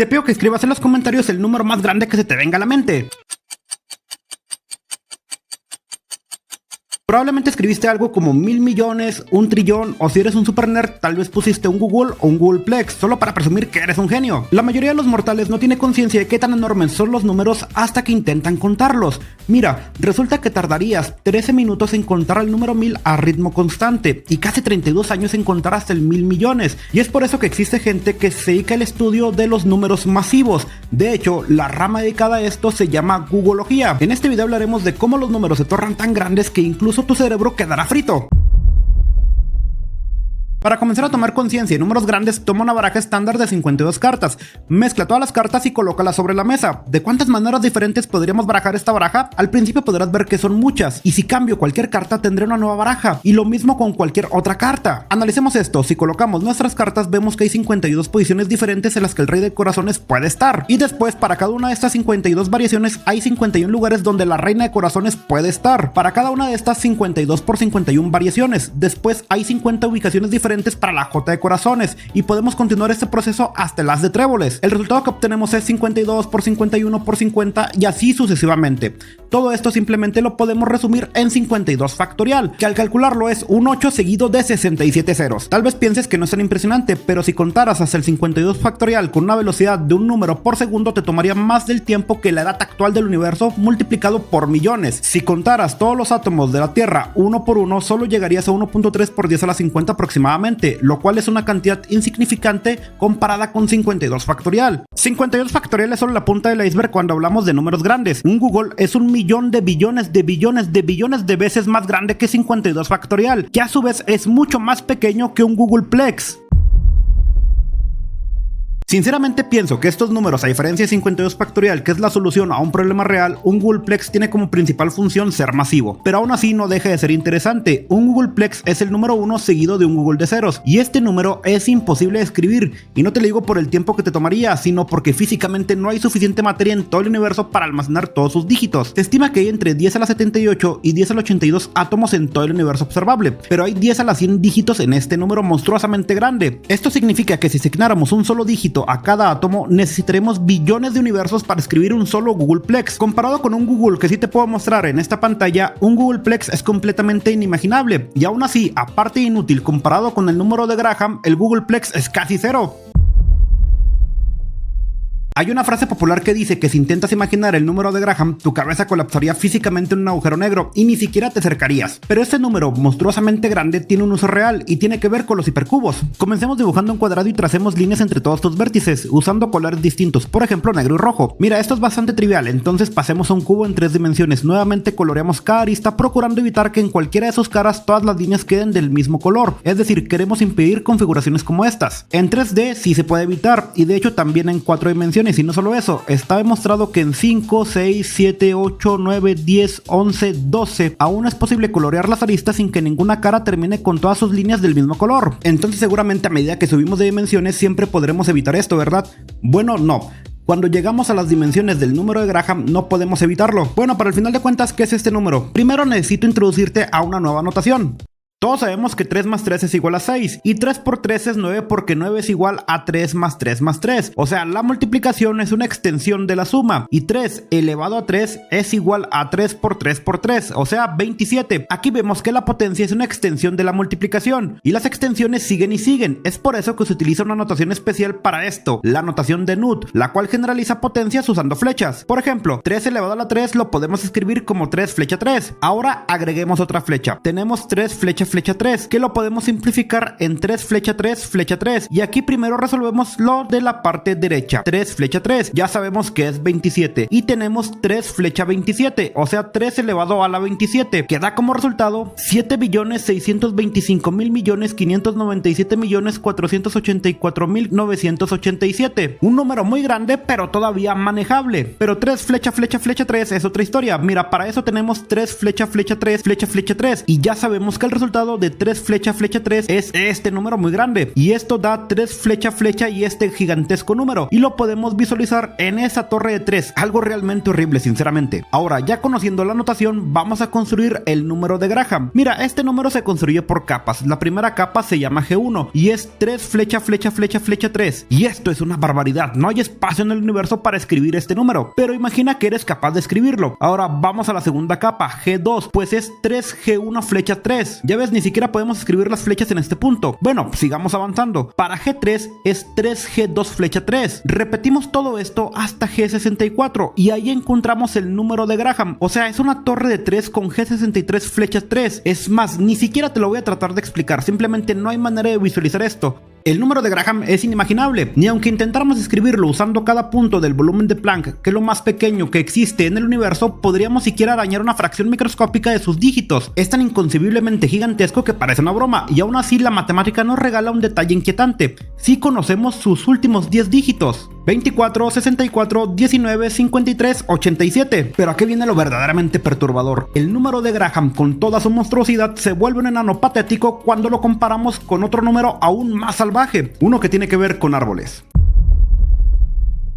Te pido que escribas en los comentarios el número más grande que se te venga a la mente. Probablemente escribiste algo como 1000 millones, 1 trillón, o si eres un super nerd, tal vez pusiste un Google o un Googleplex, solo para presumir que eres un genio. La mayoría de los mortales no tiene conciencia de qué tan enormes son los números hasta que intentan contarlos. Mira, resulta que tardarías 13 minutos en contar el número 1000 a ritmo constante y casi 32 años en contar hasta el 1000 millones. Y es por eso que existe gente que se dedica al estudio de los números masivos. De hecho, la rama dedicada a esto se llama Googleología. En este video hablaremos de cómo los números se tornan tan grandes que incluso tu cerebro quedará frito. Para comenzar a tomar conciencia de números grandes, toma una baraja estándar de 52 cartas, mezcla todas las cartas y colócalas sobre la mesa. ¿De cuántas maneras diferentes podríamos barajar esta baraja? Al principio podrás ver que son muchas, y si cambio cualquier carta tendré una nueva baraja, y lo mismo con cualquier otra carta. Analicemos esto. Si colocamos nuestras cartas vemos que hay 52 posiciones diferentes en las que el rey de corazones puede estar, y después para cada una de estas 52 variaciones hay 51 lugares donde la reina de corazones puede estar. Para cada una de estas 52 por 51 variaciones, después hay 50 ubicaciones diferentes para la J de corazones, y podemos continuar este proceso hasta el as de tréboles. El resultado que obtenemos es 52 por 51 por 50 y así sucesivamente. Todo esto simplemente lo podemos resumir en 52 factorial, que al calcularlo es un 8 seguido de 67 ceros. Tal vez pienses que no es tan impresionante, pero si contaras hasta el 52 factorial con una velocidad de un número por segundo te tomaría más del tiempo que la edad actual del universo multiplicado por millones. Si contaras todos los átomos de la Tierra uno por uno, solo llegarías a 1.3 por 10 a la 50 aproximadamente, lo cual es una cantidad insignificante comparada con 52 factorial. 52 factorial es solo la punta del iceberg cuando hablamos de números grandes. Un Google es 1 millón de billones de billones de billones de veces más grande que 52 factorial, que a su vez es mucho más pequeño que un Googleplex. Sinceramente pienso que estos números, a diferencia de 52 factorial, que es la solución a un problema real, un Googleplex tiene como principal función ser masivo, pero aún así no deja de ser interesante. Un Googleplex es el número 1 seguido de un Google de ceros, y este número es imposible de escribir, y no te lo digo por el tiempo que te tomaría, sino porque físicamente no hay suficiente materia en todo el universo para almacenar todos sus dígitos. Se estima que hay entre 10 a la 78 y 10 a la 82 átomos en todo el universo observable, pero hay 10 a la 100 dígitos en este número monstruosamente grande. Esto significa que si asignáramos un solo dígito a cada átomo, necesitaremos billones de universos para escribir un solo Googleplex. Comparado con un Google que sí te puedo mostrar en esta pantalla, un Googleplex es completamente inimaginable, y aún así, aparte de inútil comparado con el número de Graham, el Googleplex es casi cero. Hay una frase popular que dice que si intentas imaginar el número de Graham, tu cabeza colapsaría físicamente en un agujero negro y ni siquiera te acercarías. Pero este número monstruosamente grande tiene un uso real y tiene que ver con los hipercubos. Comencemos dibujando un cuadrado y tracemos líneas entre todos sus vértices, usando colores distintos, por ejemplo negro y rojo. Mira, esto es bastante trivial, entonces pasemos a un cubo en 3 dimensiones. Nuevamente coloreamos cada arista, procurando evitar que en cualquiera de sus caras todas las líneas queden del mismo color. Es decir, queremos impedir configuraciones como estas. En 3D sí se puede evitar, y de hecho también en 4 dimensiones. Y no solo eso, está demostrado que en 5, 6, 7, 8, 9, 10, 11, 12 aún es posible colorear las aristas sin que ninguna cara termine con todas sus líneas del mismo color. Entonces seguramente a medida que subimos de dimensiones siempre podremos evitar esto, ¿verdad? Bueno, no. Cuando llegamos a las dimensiones del número de Graham no podemos evitarlo. Bueno, para el final de cuentas, ¿qué es este número? Primero necesito introducirte a una nueva notación. Todos sabemos que 3 más 3 es igual a 6, y 3 por 3 es 9 porque 9 es igual a 3 más 3 más 3. O sea, la multiplicación es una extensión de la suma, y 3 elevado a 3 es igual a 3 por 3 por 3, o sea, 27. Aquí vemos que la potencia es una extensión de la multiplicación, y las extensiones siguen y siguen. Es por eso que se utiliza una notación especial para esto, la notación de Nut, la cual generaliza potencias usando flechas. Por ejemplo, 3 elevado a la 3 lo podemos escribir como 3 flecha 3. Ahora agreguemos otra flecha. Tenemos 3 flecha 3, que lo podemos simplificar en 3 flecha 3 flecha 3, y aquí primero resolvemos lo de la parte derecha. 3 flecha 3, ya sabemos que es 27, y tenemos 3 flecha 27, o sea 3 elevado a la 27, que da como resultado 7.625.597.484.987, un número muy grande pero todavía manejable. Pero 3 flecha 3 es otra historia. Mira, para eso tenemos 3 flecha 3 flecha 3, y ya sabemos que el resultado resultado de 3 flecha flecha 3 es este número muy grande, y esto da 3 flecha flecha y este gigantesco número, y lo podemos visualizar en esa torre de 3, algo realmente horrible sinceramente. Ahora, ya conociendo la notación, vamos a construir el número de Graham. Mira, este número se construye por capas. La primera capa se llama G1 y es 3 flecha flecha flecha flecha 3, y esto es una barbaridad, no hay espacio en el universo para escribir este número, pero imagina que eres capaz de escribirlo. Ahora vamos a la segunda capa, G2, pues es 3G1 flecha 3. Ya ves, ni siquiera podemos escribir las flechas en este punto. Bueno, sigamos avanzando. Para G3 es 3G2 flecha 3. Repetimos todo esto hasta G64 y ahí encontramos el número de Graham. O sea, es una torre de 3 con G63 flecha 3. Es más, ni siquiera te lo voy a tratar de explicar, simplemente no hay manera de visualizar esto. El número de Graham es inimaginable, ni aunque intentáramos escribirlo usando cada punto del volumen de Planck, que es lo más pequeño que existe en el universo, podríamos siquiera arañar una fracción microscópica de sus dígitos. Es tan inconcebiblemente gigantesco que parece una broma, y aún así la matemática nos regala un detalle inquietante. Sí conocemos sus últimos 10 dígitos: 24, 64, 19, 53, 87. Pero ¿a qué viene lo verdaderamente perturbador? El número de Graham, con toda su monstruosidad, se vuelve un enano patético cuando lo comparamos con otro número aún más salvaje, uno que tiene que ver con árboles.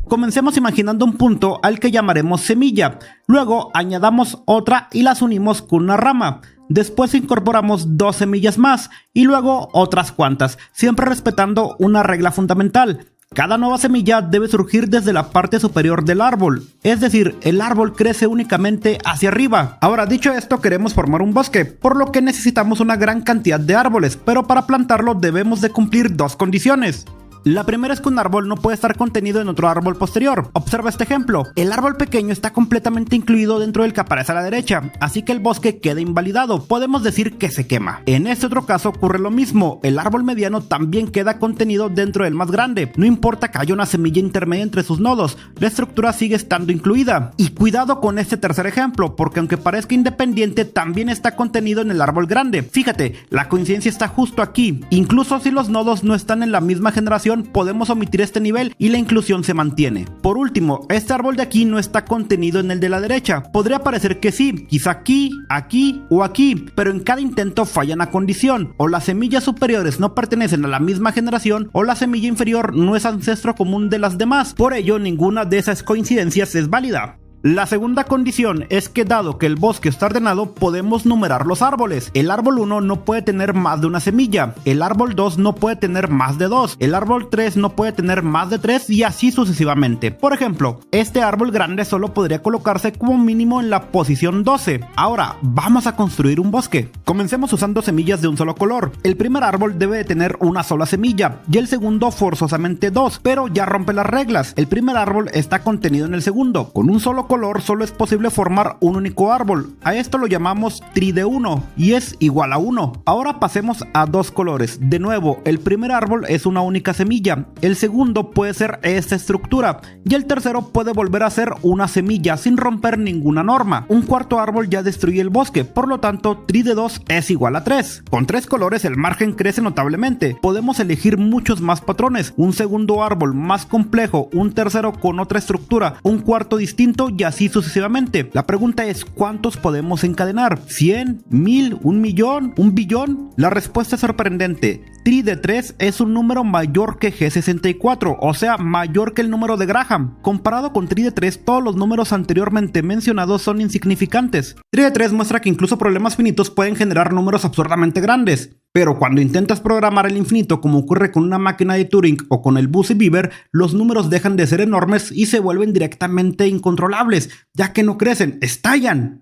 Comencemos imaginando un punto al que llamaremos semilla, luego añadamos otra y las unimos con una rama. Después incorporamos 2 semillas más y luego otras cuantas, siempre respetando una regla fundamental. Cada nueva semilla debe surgir desde la parte superior del árbol, es decir, el árbol crece únicamente hacia arriba. Ahora, dicho esto, queremos formar un bosque, por lo que necesitamos una gran cantidad de árboles, pero para plantarlo debemos de cumplir 2 condiciones. La primera es que un árbol no puede estar contenido en otro árbol posterior. Observa este ejemplo. El árbol pequeño está completamente incluido dentro del que aparece a la derecha, así que el bosque queda invalidado. Podemos decir que se quema. En este otro caso ocurre lo mismo. El árbol mediano también queda contenido dentro del más grande. No importa que haya una semilla intermedia entre sus nodos, la estructura sigue estando incluida. Y cuidado con este tercer ejemplo, porque aunque parezca independiente, también está contenido en el árbol grande. Fíjate, la coincidencia está justo aquí. Incluso si los nodos no están en la misma generación, podemos omitir este nivel y la inclusión se mantiene. Por último, este árbol de aquí no está contenido en el de la derecha. Podría parecer que sí, quizá aquí, aquí o aquí, pero en cada intento falla una condición. O las semillas superiores no pertenecen a la misma generación, o la semilla inferior no es ancestro común de las demás. Por ello, ninguna de esas coincidencias es válida. La segunda condición es que, dado que el bosque está ordenado, podemos numerar los árboles. El árbol 1 no puede tener más de una semilla, el árbol 2 no puede tener más de 2, el árbol 3 no puede tener más de 3 y así sucesivamente. Por ejemplo, este árbol grande solo podría colocarse como mínimo en la posición 12. Ahora, vamos a construir un bosque. Comencemos usando semillas de un solo color. El primer árbol debe de tener una sola semilla y el segundo forzosamente 2, pero ya rompe las reglas. El primer árbol está contenido en el segundo. Con un solo color solo es posible formar un único árbol. A esto lo llamamos tri de 1 y es igual a 1. Ahora pasemos a 2 colores. De nuevo, el primer árbol es una única semilla, el segundo puede ser esta estructura y el tercero puede volver a ser una semilla sin romper ninguna norma. Un cuarto árbol ya destruye el bosque, por lo tanto tri de 2 es igual a 3. Con 3 colores el margen crece notablemente. Podemos elegir muchos más patrones, un segundo árbol más complejo, un tercero con otra estructura, un cuarto distinto y así sucesivamente. La pregunta es, ¿cuántos podemos encadenar? ¿100? ¿1000? ¿1 millón? ¿1 billón? La respuesta es sorprendente. Tri de 3 es un número mayor que G64, o sea, mayor que el número de Graham. Comparado con tri de 3, todos los números anteriormente mencionados son insignificantes. Tri de 3 muestra que incluso problemas finitos pueden generar números absurdamente grandes. Pero cuando intentas programar el infinito, como ocurre con una máquina de Turing o con el Busy Beaver, los números dejan de ser enormes y se vuelven directamente incontrolables, ya que no crecen, estallan.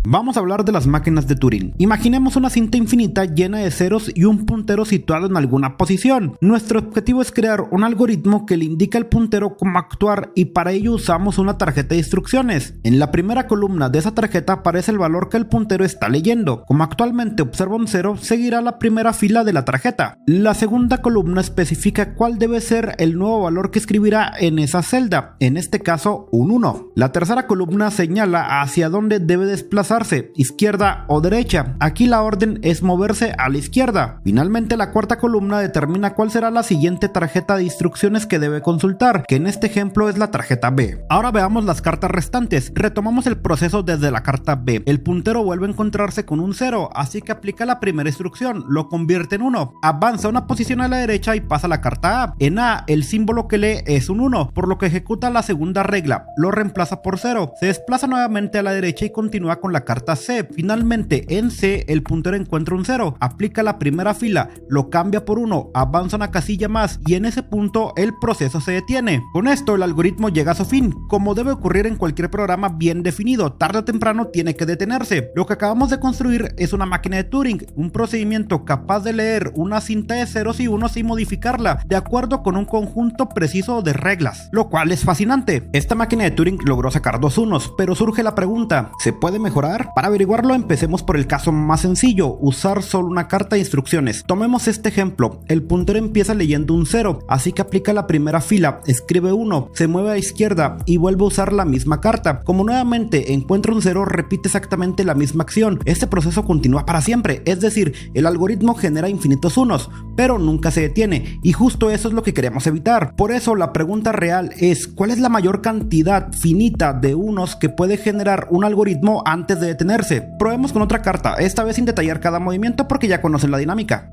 Vamos a hablar de las máquinas de Turing. Imaginemos una cinta infinita llena de ceros y un puntero situado en alguna posición. Nuestro objetivo es crear un algoritmo que le indique al puntero cómo actuar y para ello usamos una tarjeta de instrucciones. En la primera columna de esa tarjeta aparece el valor que el puntero está leyendo. Como actualmente observa un 0, seguirá la primera fila de la tarjeta. La segunda columna especifica cuál debe ser el nuevo valor que escribirá en esa celda, en este caso un 1. La tercera columna señala hacia dónde debe desplazar desplazarse, izquierda o derecha. Aquí la orden es moverse a la izquierda. Finalmente, la cuarta columna determina cuál será la siguiente tarjeta de instrucciones que debe consultar, que en este ejemplo es la tarjeta B. Ahora veamos las cartas restantes. Retomamos el proceso desde la carta B. El puntero vuelve a encontrarse con un 0, así que aplica la primera instrucción, lo convierte en 1. Avanza una posición a la derecha y pasa a la carta A. En A, el símbolo que lee es un 1, por lo que ejecuta la segunda regla, lo reemplaza por 0. Se desplaza nuevamente a la derecha y continúa con la carta C. Finalmente, en C, el puntero encuentra un 0, aplica la primera fila, lo cambia por 1, avanza una casilla más y en ese punto el proceso se detiene. Con esto el algoritmo llega a su fin. Como debe ocurrir en cualquier programa bien definido, tarde o temprano tiene que detenerse. Lo que acabamos de construir es una máquina de Turing, un procedimiento capaz de leer una cinta de ceros y unos y modificarla de acuerdo con un conjunto preciso de reglas, lo cual es fascinante. Esta máquina de Turing logró sacar 2 unos, pero surge la pregunta, ¿se puede mejorar? Para averiguarlo empecemos por el caso más sencillo, usar solo una carta de instrucciones. Tomemos este ejemplo, el puntero empieza leyendo un 0, así que aplica la primera fila, escribe 1, se mueve a la izquierda y vuelve a usar la misma carta. Como nuevamente encuentra un 0, repite exactamente la misma acción. Este proceso continúa para siempre, es decir, el algoritmo genera infinitos unos, pero nunca se detiene, y justo eso es lo que queremos evitar. Por eso la pregunta real es, ¿cuál es la mayor cantidad finita de unos que puede generar un algoritmo antes de detenerse? Probemos con otra carta, esta vez sin detallar cada movimiento porque ya conocen la dinámica.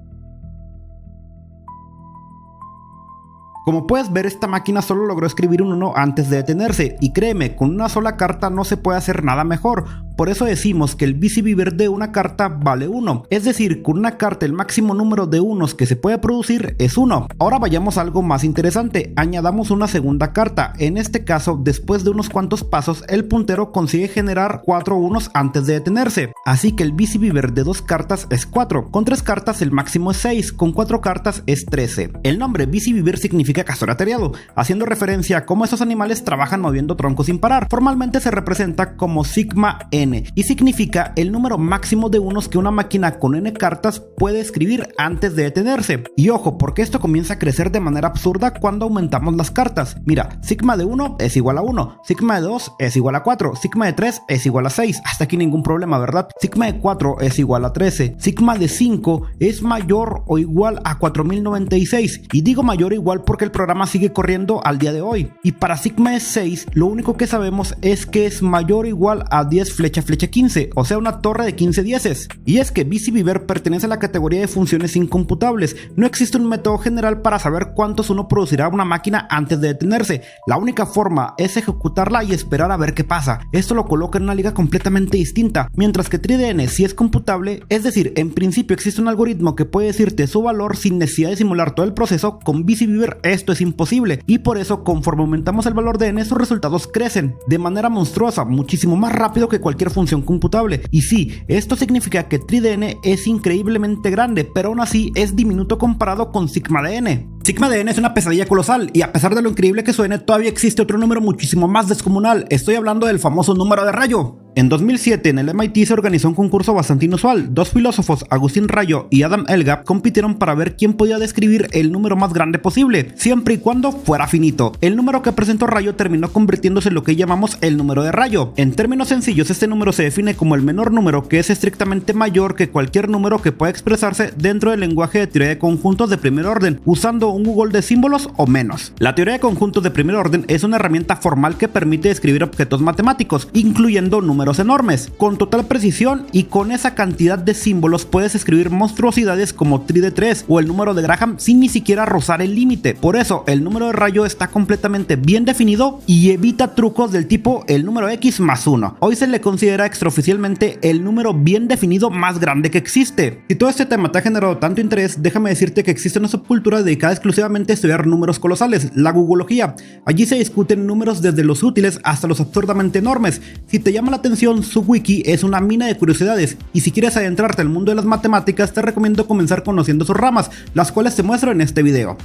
Como puedes ver, esta máquina solo logró escribir un 1 antes de detenerse, y créeme, con una sola carta no se puede hacer nada mejor. Por eso decimos que el BCBiver de una carta vale 1, es decir, con una carta el máximo número de unos que se puede producir es 1. Ahora vayamos a algo más interesante, añadamos una segunda carta. En este caso, después de unos cuantos pasos, el puntero consigue generar 4 unos antes de detenerse, así que el BCBiver de 2 cartas es 4, con 3 cartas el máximo es 6, con 4 cartas es 13. El nombre BCBiver significa castor atareado, haciendo referencia a cómo esos animales trabajan moviendo troncos sin parar. Formalmente se representa como sigma n y significa el número máximo de unos que una máquina con n cartas puede escribir antes de detenerse. Y ojo, porque esto comienza a crecer de manera absurda cuando aumentamos las cartas. Mira, sigma de 1 es igual a 1, sigma de 2 es igual a 4, sigma de 3 es igual a 6, hasta aquí ningún problema, ¿verdad? Sigma de 4 es igual a 13, sigma de 5 es mayor o igual a 4096, y digo mayor o igual porque el programa sigue corriendo al día de hoy. Y para sigma de 6, lo único que sabemos es que es mayor o igual a 10 flecha 15, o sea, una torre de 15 dieces. Y es que BCBiver pertenece a la categoría de funciones incomputables. No existe un método general para saber cuántos uno producirá una máquina antes de detenerse. La única forma es ejecutarla y esperar a ver qué pasa. Esto lo coloca en una liga completamente distinta, mientras que TreeDN sí es computable, es decir, en principio existe un algoritmo que puede decirte su valor sin necesidad de simular todo el proceso. Con BCBiver esto es imposible, y por eso conforme aumentamos el valor de n, sus resultados crecen de manera monstruosa, muchísimo más rápido que cualquier función computable. Y sí, esto significa que TreeDN es increíblemente grande, pero aún así es diminuto comparado con sigma_dn. Sigma_dn es una pesadilla colosal, y a pesar de lo increíble que suene, todavía existe otro número muchísimo más descomunal. Estoy hablando del famoso número de Rayo. En 2007 en el MIT se organizó un concurso bastante inusual. Dos filósofos, Agustín Rayo y Adam Elgap, compitieron para ver quién podía describir el número más grande posible, siempre y cuando fuera finito. El número que presentó Rayo terminó convirtiéndose en lo que llamamos el número de Rayo. En términos sencillos, este número se define como el menor número que es estrictamente mayor que cualquier número que pueda expresarse dentro del lenguaje de teoría de conjuntos de primer orden, usando un Google de símbolos o menos. La teoría de conjuntos de primer orden es una herramienta formal que permite describir objetos matemáticos, incluyendo números enormes, con total precisión, y con esa cantidad de símbolos puedes escribir monstruosidades como tri de 3 o el número de Graham sin ni siquiera rozar el límite. Por eso el número de Rayo está completamente bien definido y evita trucos del tipo el número x más 1. Hoy se le considera extraoficialmente el número bien definido más grande que existe. Si todo este tema te ha generado tanto interés, déjame decirte que existe una subcultura dedicada exclusivamente a estudiar números colosales, la Googleología. Allí se discuten números desde los útiles hasta los absurdamente enormes. Si te llama la atención, su wiki es una mina de curiosidades, y si quieres adentrarte al mundo de las matemáticas te recomiendo comenzar conociendo sus ramas, las cuales te muestro en este video.